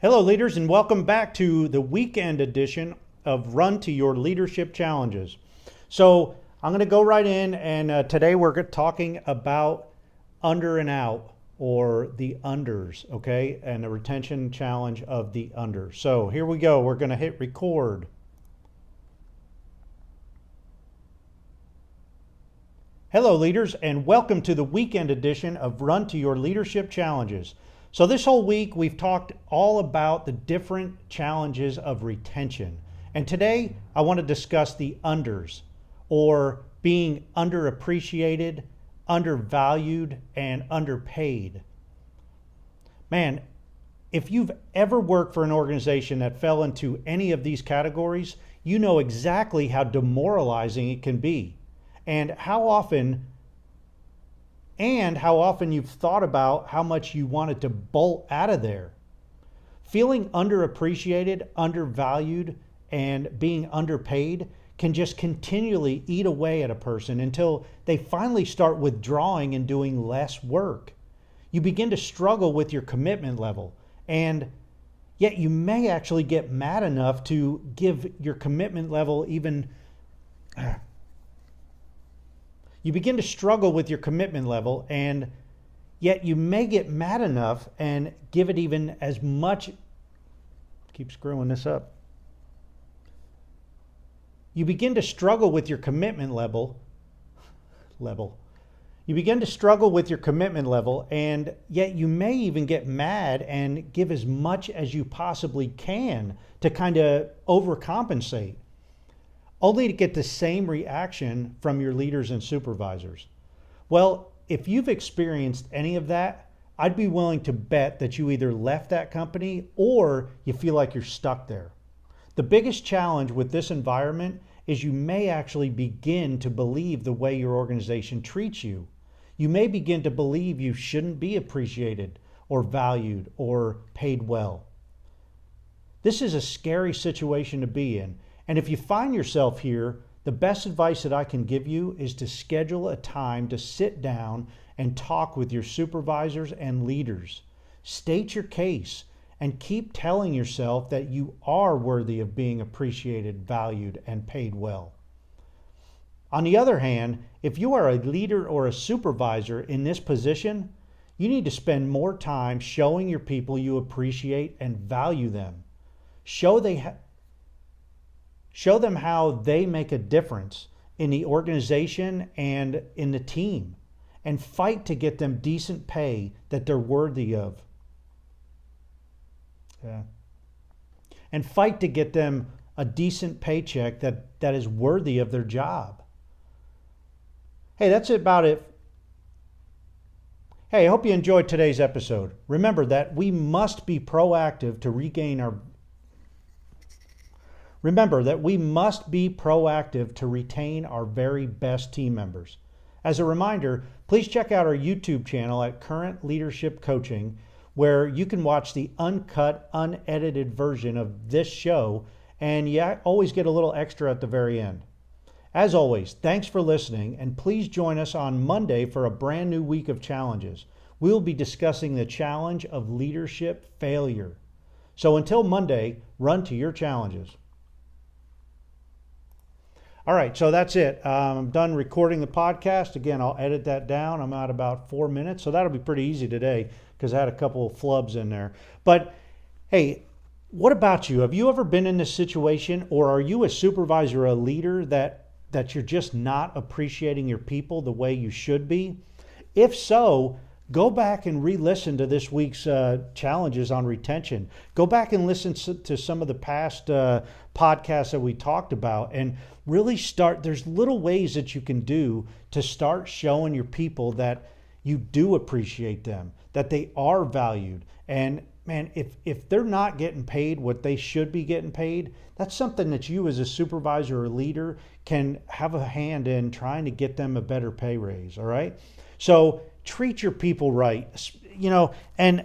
Hello, leaders, and welcome back to the weekend edition of Run to Your Leadership Challenges. So I'm going to go right in, and today we're talking about under and out, or the unders, okay, and the retention challenge of the under. So here we go. We're going to hit record. Hello, leaders, and welcome to the weekend edition of Run to Your Leadership Challenges. So this whole week, we've talked all about the different challenges of retention. And today, I want to discuss the unders, or being underappreciated, undervalued, and underpaid. Man, if you've ever worked for an organization that fell into any of these categories, you know exactly how demoralizing it can be. And how often you've thought about how much you wanted to bolt out of there. Feeling underappreciated, undervalued, and being underpaid can just continually eat away at a person until they finally start withdrawing and doing less work. You begin to struggle with your commitment level, and yet you may actually get mad enough to give your commitment level even... You begin to struggle with your commitment level, and yet you may get mad enough and give it even as much. Keep screwing this up. You begin to struggle with your commitment level. You begin to struggle with your commitment level, and yet you may even get mad and give as much as you possibly can to kind of overcompensate, only to get the same reaction from your leaders and supervisors. Well, if you've experienced any of that, I'd be willing to bet that you either left that company or you feel like you're stuck there. The biggest challenge with this environment is you may actually begin to believe the way your organization treats you. You may begin to believe you shouldn't be appreciated or valued or paid well. This is a scary situation to be in. And if you find yourself here, the best advice that I can give you is to schedule a time to sit down and talk with your supervisors and leaders. State your case and keep telling yourself that you are worthy of being appreciated, valued, and paid well. On the other hand, if you are a leader or a supervisor in this position, you need to spend more time showing your people you appreciate and value them. Show them how they make a difference in the organization and in the team, and fight to get them decent pay that they're worthy of. And fight to get them a decent paycheck that is worthy of their job. Hey, that's about it. Hey, I hope you enjoyed today's episode. Remember that we must be proactive to retain our very best team members. As a reminder, please check out our YouTube channel at Current Leadership Coaching, where you can watch the uncut, unedited version of this show, and you always get a little extra at the very end. As always, thanks for listening, and please join us on Monday for a brand new week of challenges. We'll be discussing the challenge of leadership failure. So until Monday, run to your challenges. All right, so that's it. I'm done recording the podcast. Again, I'll edit that down. I'm at about 4 minutes, so that'll be pretty easy today because I had a couple of flubs in there. But hey, what about you? Have you ever been in this situation, or are you a supervisor or a leader that you're just not appreciating your people the way you should be? If so, go back and re-listen to this week's challenges on retention. Go back and listen to some of the past podcasts that we talked about, and really there's little ways that you can do to start showing your people that you do appreciate them, that they are valued. And man, if they're not getting paid what they should be getting paid, that's something that you as a supervisor or leader can have a hand in trying to get them a better pay raise, all right? So treat your people right, and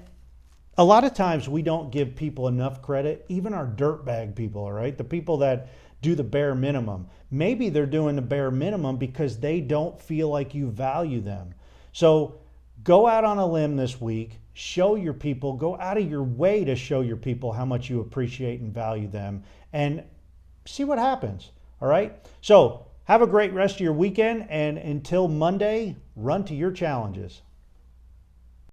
a lot of times we don't give people enough credit, even our dirtbag people, all right? The people that do the bare minimum. Maybe they're doing the bare minimum because they don't feel like you value them. So go out on a limb this week, show your people, go out of your way to show your people how much you appreciate and value them, and see what happens. All right? So have a great rest of your weekend, and until Monday, run to your challenges.